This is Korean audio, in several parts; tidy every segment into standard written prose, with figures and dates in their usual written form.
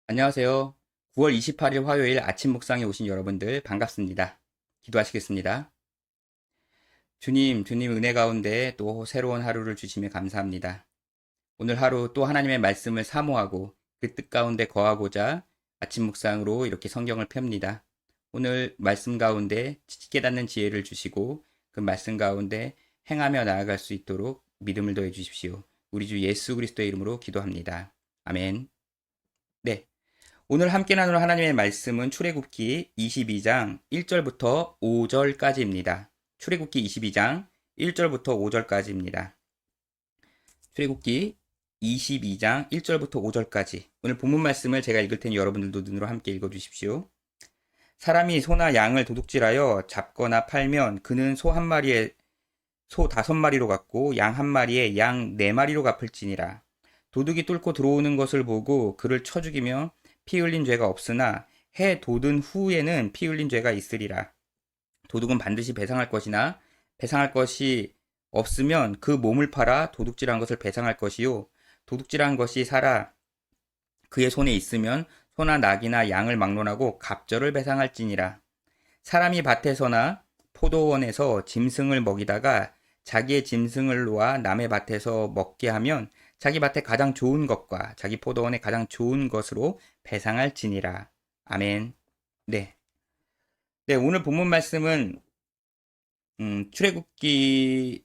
안녕하세요. 9월 28일 화요일 아침 묵상에 오신 여러분들 반갑습니다. 기도하시겠습니다. 주님 은혜 가운데 또 새로운 하루를 주심에 감사합니다. 오늘 하루 또 하나님의 말씀을 사모하고 그 뜻 가운데 거하고자 아침 묵상으로 이렇게 성경을 펴니다. 오늘 말씀 가운데 깨닫는 지혜를 주시고 그 말씀 가운데 행하며 나아갈 수 있도록 믿음을 더해 주십시오. 우리 주 예수 그리스도의 이름으로 기도합니다. 아멘. 네. 오늘 함께 나눌 하나님의 말씀은 출애굽기 22장 1절부터 5절까지입니다. 출애굽기 22장 1절부터 5절까지입니다. 출애굽기 22장 1절부터 5절까지. 오늘 본문 말씀을 제가 읽을 테니 여러분들도 눈으로 함께 읽어 주십시오. 사람이 소나 양을 도둑질하여 잡거나 팔면 그는 소 한 마리에 소 5마리로 갚고 양 한 마리에 양 4마리로 갚을지니라. 도둑이 뚫고 들어오는 것을 보고 그를 쳐 죽이며 피 흘린 죄가 없으나 해 돋은 후에는 피 흘린 죄가 있으리라. 도둑은 반드시 배상할 것이나 배상할 것이 없으면 그 몸을 팔아 도둑질한 것을 배상할 것이요. 도둑질한 것이 살아 그의 손에 있으면 소나 낙이나 양을 막론하고 갑절을 배상할지니라. 사람이 밭에서나 포도원에서 짐승을 먹이다가 자기의 짐승을 놓아 남의 밭에서 먹게 하면 자기 밭에 가장 좋은 것과 자기 포도원에 가장 좋은 것으로 배상할지니라. 아멘. 네. 네, 오늘 본문 말씀은 출애굽기에서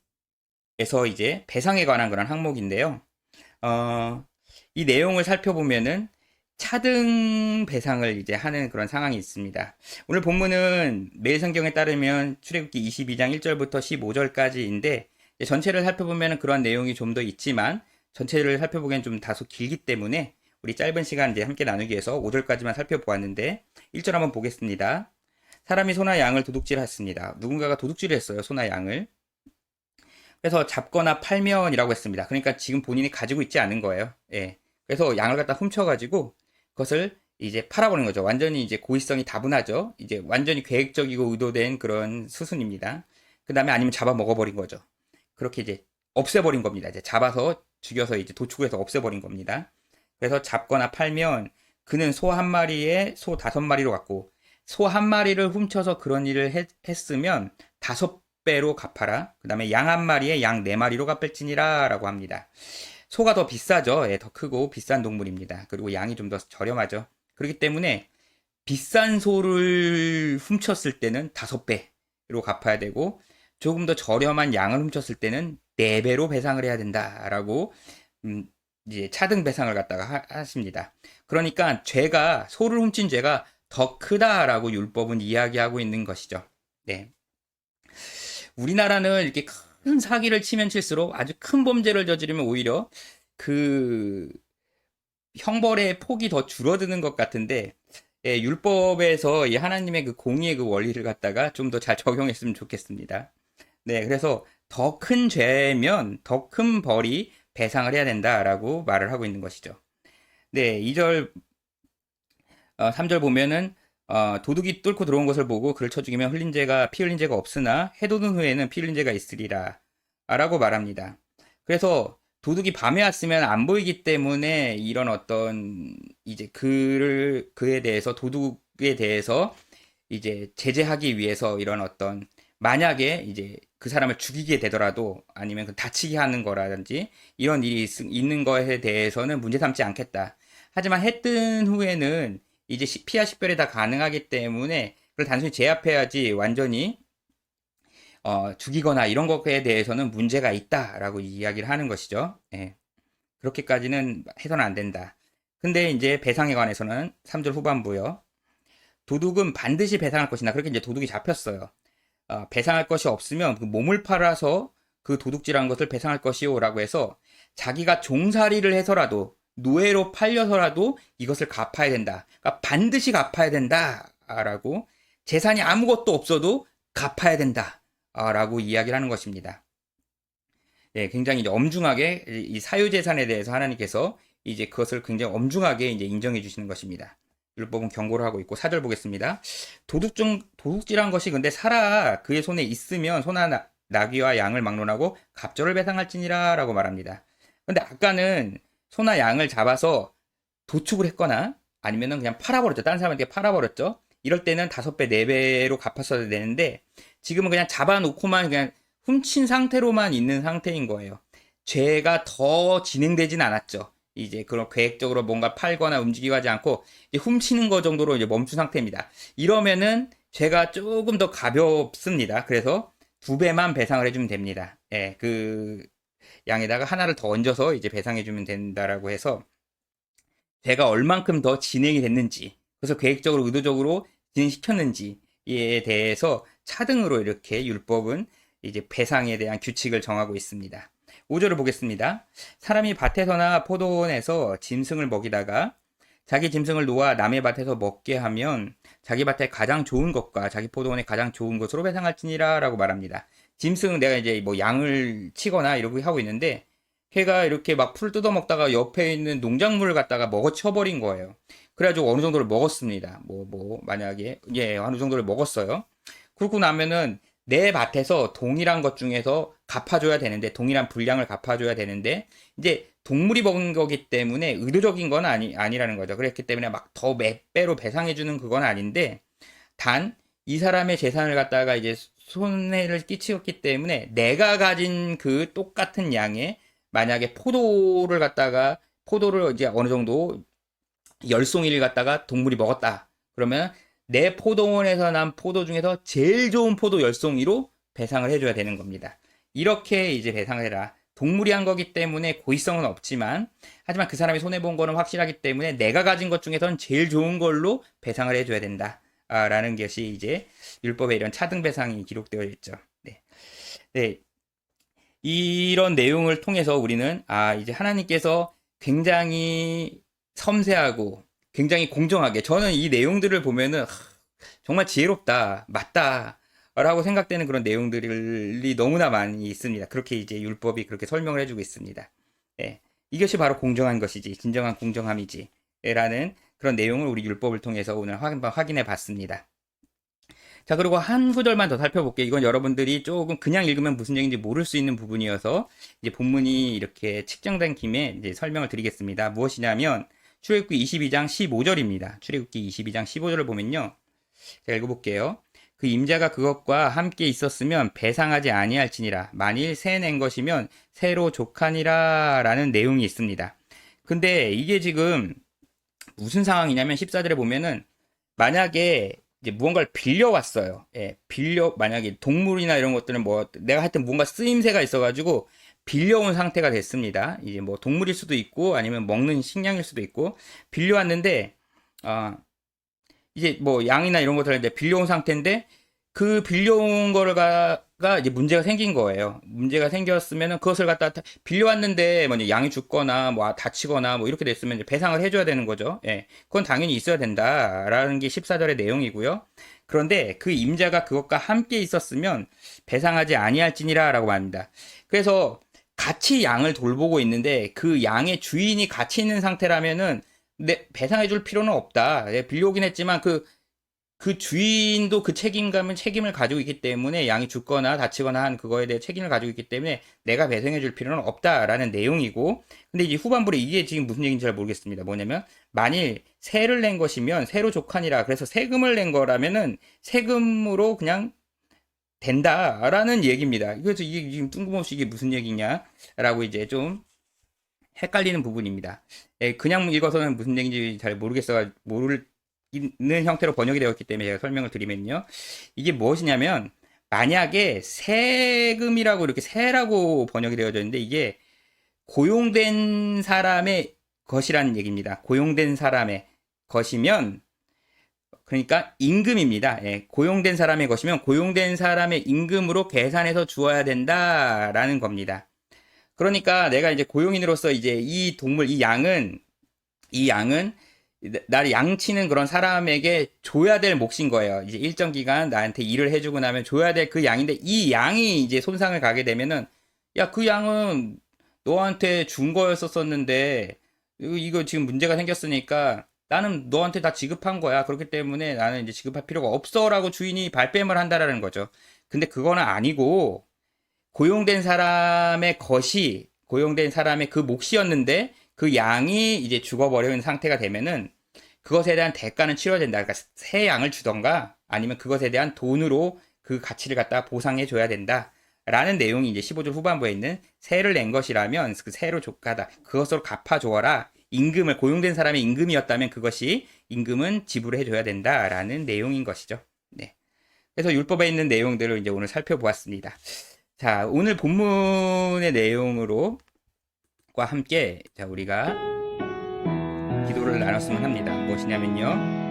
이제 배상에 관한 그런 항목인데요. 어, 이 내용을 살펴보면은 차등 배상을 이제 하는 그런 상황이 있습니다. 오늘 본문은 매일 성경에 따르면 출애굽기 22장 1절부터 15절까지인데 전체를 살펴보면 그런 내용이 좀 더 있지만 전체를 살펴보기엔 좀 다소 길기 때문에 우리 짧은 시간 이제 함께 나누기 위해서 5절까지만 살펴보았는데 1절 한번 보겠습니다. 사람이 소나 양을 도둑질했습니다. 누군가가 도둑질을 했어요. 소나 양을. 그래서 잡거나 팔면이라고 했습니다. 그러니까 지금 본인이 가지고 있지 않은 거예요. 예. 그래서 양을 갖다 훔쳐가지고 그것을 이제 팔아버리는 거죠. 완전히 이제 고의성이 다분하죠. 이제 완전히 계획적이고 의도된 그런 수순입니다. 그 다음에 아니면 잡아 먹어버린 거죠. 그렇게 이제 없애버린 겁니다. 이제 잡아서 죽여서 이제 도축해서 없애버린 겁니다. 그래서 잡거나 팔면 그는 소 한 마리에 소 5마리로 갚고 소 한 마리를 훔쳐서 그런 일을 했으면 5배로 갚아라. 그 다음에 양 한 마리에 양 4마리로 갚을지니라 라고 합니다. 소가 더 비싸죠. 예, 더 크고 비싼 동물입니다. 그리고 양이 좀 더 저렴하죠. 그렇기 때문에 비싼 소를 훔쳤을 때는 5배로 갚아야 되고 조금 더 저렴한 양을 훔쳤을 때는 4배로 배상을 해야 된다라고 이제 차등 배상을 갖다가 하십니다. 그러니까 죄가 소를 훔친 죄가 더 크다라고 율법은 이야기하고 있는 것이죠. 네. 우리나라는 이렇게 큰 사기를 치면 칠수록 아주 큰 범죄를 저지르면 오히려 그 형벌의 폭이 더 줄어드는 것 같은데 예, 율법에서 이 하나님의 그 공의의 그 원리를 갖다가 좀 더 잘 적용했으면 좋겠습니다. 네, 그래서 더 큰 죄면 더 큰 벌이 배상을 해야 된다라고 말을 하고 있는 것이죠. 네, 2절, 3절 보면은 도둑이 뚫고 들어온 것을 보고 그를 쳐 죽이면 피 흘린 죄가 없으나 해돋은 후에는 피 흘린 죄가 있으리라 라고 말합니다. 그래서 도둑이 밤에 왔으면 안 보이기 때문에 이런 어떤 이제 그에 대해서 도둑에 대해서 이제 제재하기 위해서 이런 어떤 만약에 이제 그 사람을 죽이게 되더라도 아니면 다치게 하는 거라든지 이런 일이 있는 거에 대해서는 문제 삼지 않겠다. 하지만 해 뜬 후에는 이제 피하 식별이 다 가능하기 때문에 그걸 단순히 제압해야지 완전히 죽이거나 이런 것에 대해서는 문제가 있다라고 이야기를 하는 것이죠. 예. 그렇게까지는 해서는 안 된다. 근데 이제 배상에 관해서는 3절 후반부요. 도둑은 반드시 배상할 것이나 그렇게 이제 도둑이 잡혔어요. 배상할 것이 없으면 그 몸을 팔아서 그 도둑질한 것을 배상할 것이요라고 해서 자기가 종살이를 해서라도 노예로 팔려서라도 이것을 갚아야 된다. 그러니까 반드시 갚아야 된다라고 재산이 아무것도 없어도 갚아야 된다라고 이야기를 하는 것입니다. 예, 굉장히 이제 엄중하게 이 사유재산에 대해서 하나님께서 이제 그것을 굉장히 엄중하게 이제 인정해 주시는 것입니다. 율법은 경고를 하고 있고 4절 보겠습니다. 도둑질한 것이 근데 살아 그의 손에 있으면 소나 나귀와 양을 막론하고 갑절을 배상할지니라 라고 말합니다. 근데 아까는 소나 양을 잡아서 도축을 했거나 아니면은 그냥 팔아버렸죠. 다른 사람한테 팔아버렸죠. 이럴 때는 5배, 4배로 갚았어야 되는데 지금은 그냥 잡아놓고만 그냥 훔친 상태로만 있는 상태인 거예요. 죄가 더 진행되진 않았죠. 이제 그런 계획적으로 뭔가 팔거나 움직이고 하지 않고 이제 훔치는 거 정도로 이제 멈춘 상태입니다. 이러면은 죄가 조금 더 가볍습니다. 그래서 2배만 배상을 해주면 됩니다. 예, 그 양에다가 하나를 더 얹어서 이제 배상해주면 된다라고 해서 제가 얼만큼 더 진행이 됐는지, 그래서 계획적으로 의도적으로 진행시켰는지에 대해서 차등으로 이렇게 율법은 이제 배상에 대한 규칙을 정하고 있습니다. 5절을 보겠습니다. 사람이 밭에서나 포도원에서 짐승을 먹이다가 자기 짐승을 놓아 남의 밭에서 먹게 하면 자기 밭에 가장 좋은 것과 자기 포도원에 가장 좋은 것으로 배상할지니라 라고 말합니다. 짐승 내가 이제 뭐 양을 치거나 이러고 하고 있는데 걔가 이렇게 막 풀 뜯어먹다가 옆에 있는 농작물을 갖다가 먹어쳐버린 거예요. 그래가지고 어느 정도를 먹었습니다. 만약에, 예, 어느 정도를 먹었어요. 그러고 나면은 내 밭에서 동일한 것 중에서 갚아줘야 되는데, 동일한 분량을 갚아줘야 되는데, 이제 동물이 먹은 거기 때문에 의도적인 건 아니라는 거죠. 그랬기 때문에 막 더 몇 배로 배상해주는 그건 아닌데, 단, 이 사람의 재산을 갖다가 이제 손해를 끼치었기 때문에 내가 가진 그 똑같은 양의 만약에 포도를 이제 어느 정도 10송이를 갖다가 동물이 먹었다. 그러면 내 포도원에서 난 포도 중에서 제일 좋은 포도 10송이로 배상을 해줘야 되는 겁니다. 이렇게 이제 배상을 해라. 동물이 한 거기 때문에 고의성은 없지만, 하지만 그 사람이 손해본 거는 확실하기 때문에 내가 가진 것 중에선 제일 좋은 걸로 배상을 해줘야 된다. 라는 것이 이제 율법에 이런 차등 배상이 기록되어 있죠. 네. 네. 이런 내용을 통해서 우리는 이제 하나님께서 굉장히 섬세하고 굉장히 공정하게, 저는 이 내용들을 보면은 정말 지혜롭다, 맞다 라고 생각되는 그런 내용들이 너무나 많이 있습니다. 그렇게 이제 율법이 그렇게 설명을 해주고 있습니다. 예, 이것이 바로 공정한 것이지, 진정한 공정함이지 라는 그런 내용을 우리 율법을 통해서 오늘 한번 확인해 봤습니다. 자, 그리고 한 구절만 더 살펴볼게요. 이건 여러분들이 조금 그냥 읽으면 무슨 얘기인지 모를 수 있는 부분이어서 이제 본문이 이렇게 측정된 김에 이제 설명을 드리겠습니다. 무엇이냐면 출애굽기 22장 15절입니다. 출애굽기 22장 15절을 보면요. 제가 읽어볼게요. 그 임자가 그것과 함께 있었으면 배상하지 아니할지니라. 만일 새 낸 것이면 새로 족하니라 라는 내용이 있습니다. 근데 이게 지금 무슨 상황이냐면 14절에 보면은 만약에 이제 무언가를 빌려왔어요. 예, 만약에 동물이나 이런 것들은 내가 하여튼 뭔가 쓰임새가 있어가지고 빌려온 상태가 됐습니다. 이제 뭐 동물일 수도 있고 아니면 먹는 식량일 수도 있고 빌려왔는데, 이제 뭐 양이나 이런 것들을 이제 빌려온 상태인데 그 빌려온 거가 이제 문제가 생긴 거예요. 문제가 생겼으면은 그것을 갖다 빌려왔는데 뭐 양이 죽거나 뭐 다치거나 뭐 이렇게 됐으면 이제 배상을 해줘야 되는 거죠. 예, 그건 당연히 있어야 된다라는 게 14절의 내용이고요. 그런데 그 임자가 그것과 함께 있었으면 배상하지 아니할지니라라고 말합니다. 그래서 같이 양을 돌보고 있는데 그 양의 주인이 같이 있는 상태라면은 배상해 줄 필요는 없다. 빌려오긴 했지만 그 주인도 그 책임을 가지고 있기 때문에 양이 죽거나 다치거나 한 그거에 대해 책임을 가지고 있기 때문에 내가 배상해 줄 필요는 없다라는 내용이고, 근데 이제 후반부에 이게 지금 무슨 얘기인지 잘 모르겠습니다. 뭐냐면 만일 세를 낸 것이면 세로 족하니라. 그래서 세금을 낸 거라면은 세금으로 그냥 된다라는 얘기입니다. 그래서 이게 지금 뜬금없이 이게 무슨 얘기냐라고 이제 좀 헷갈리는 부분입니다. 그냥 읽어서는 무슨 얘기인지 잘 모르는 형태로 번역이 되었기 때문에 제가 설명을 드리면요. 이게 무엇이냐면 만약에 세금이라고 이렇게 세라고 번역이 되어져 있는데 이게 고용된 사람의 것이라는 얘기입니다. 고용된 사람의 것이면 그러니까 임금입니다. 예, 고용된 사람의 것이면 고용된 사람의 임금으로 계산해서 주어야 된다라는 겁니다. 그러니까 내가 이제 고용인으로서 이제 이 양은 나를 양치는 그런 사람에게 줘야 될 몫인 거예요. 이제 일정 기간 나한테 일을 해주고 나면 줘야 될 그 양인데 이 양이 이제 손상을 가게 되면은 야, 그 양은 너한테 준 거였었는데 이거 지금 문제가 생겼으니까 나는 너한테 다 지급한 거야. 그렇기 때문에 나는 이제 지급할 필요가 없어라고 주인이 발뺌을 한다라는 거죠. 근데 그거는 아니고 고용된 사람의 그 몫이었는데 그 양이 이제 죽어버리는 상태가 되면은 그것에 대한 대가는 치러야 된다. 그러니까 새 양을 주던가 아니면 그것에 대한 돈으로 그 가치를 갖다 보상해 줘야 된다. 라는 내용이 이제 15절 후반부에 있는 세를 낸 것이라면 그 세로 족하다. 그것으로 갚아 주어라. 임금을 고용된 사람의 임금이었다면 그것이 임금은 지불해 줘야 된다라는 내용인 것이죠. 네. 그래서 율법에 있는 내용들을 이제 오늘 살펴보았습니다. 자, 오늘 본문의 내용으로 과 함께 자, 우리가 기도를 나눴으면 합니다. 무엇이냐면요.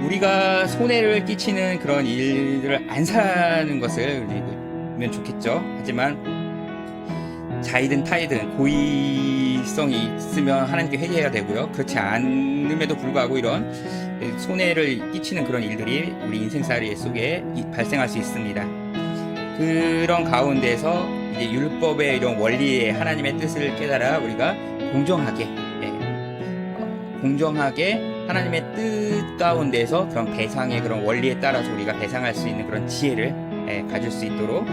우리가 손해를 끼치는 그런 일들을 안 사는 것을 우리면 좋겠죠. 하지만 자이든 타이든 고의성이 있으면 하나님께 회개해야 되고요. 그렇지 않음에도 불구하고 이런 손해를 끼치는 그런 일들이 우리 인생살이 속에 발생할 수 있습니다. 그런 가운데서 이제 율법의 이런 원리에 하나님의 뜻을 깨달아 우리가 공정하게 하나님의 뜻 가운데서 그런 배상의 그런 원리에 따라서 우리가 배상할 수 있는 그런 지혜를 가질 수 있도록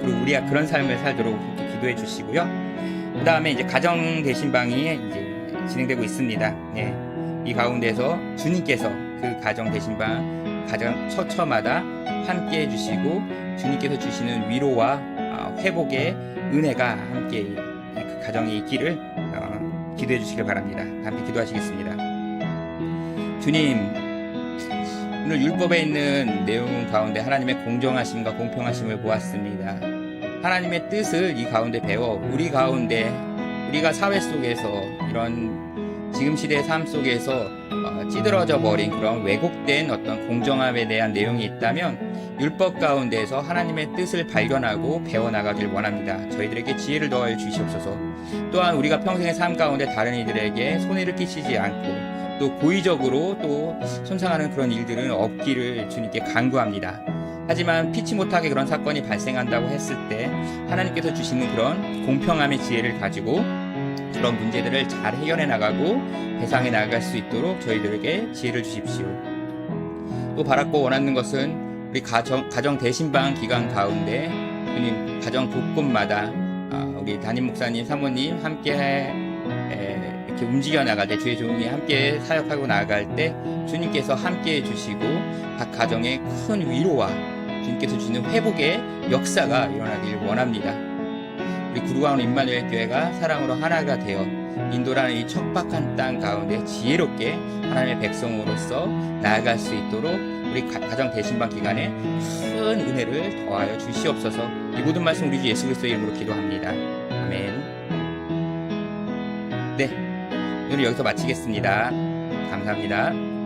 그리고 우리가 그런 삶을 살도록 그렇게 기도해 주시고요. 그 다음에 이제 가정 대신방이 이제 진행되고 있습니다. 이 가운데서 주님께서 그 가정 대신방 가정 처처마다 함께 해주시고 주님께서 주시는 위로와 회복의 은혜가 함께 그 가정에 있기를 기도해 주시길 바랍니다. 함께 기도하시겠습니다. 주님, 오늘 율법에 있는 내용 가운데 하나님의 공정하심과 공평하심을 보았습니다. 하나님의 뜻을 이 가운데 배워 우리 가운데 우리가 사회 속에서 이런 지금 시대의 삶 속에서 찌들어져 버린 그런 왜곡된 어떤 공정함에 대한 내용이 있다면 율법 가운데에서 하나님의 뜻을 발견하고 배워나가길 원합니다. 저희들에게 지혜를 더하여 주시옵소서. 또한 우리가 평생의 삶 가운데 다른 이들에게 손해를 끼치지 않고 또 고의적으로 또 손상하는 그런 일들은 없기를 주님께 간구합니다. 하지만 피치 못하게 그런 사건이 발생한다고 했을 때 하나님께서 주시는 그런 공평함의 지혜를 가지고 그런 문제들을 잘 해결해 나가고 배상해 나갈 수 있도록 저희들에게 지혜를 주십시오. 또 바랐고 원하는 것은 우리 가정 대신방 기간 가운데 주님 가정 곳곳마다 우리 담임 목사님, 사모님 함께 이렇게 움직여 나갈 때 주의 종이 함께 사역하고 나아갈 때 주님께서 함께 해주시고 각 가정에 큰 위로와 주님께서 주시는 회복의 역사가 일어나길 원합니다. 우리 구루가온 임마누엘 교회가 사랑으로 하나가 되어 인도라는 이 척박한 땅 가운데 지혜롭게 하나님의 백성으로서 나아갈 수 있도록 우리 가정 대신방 기간에 큰 은혜를 더하여 주시옵소서. 이 모든 말씀 우리 주 예수 그리스도의 이름으로 기도합니다. 아멘. 네, 오늘 여기서 마치겠습니다. 감사합니다.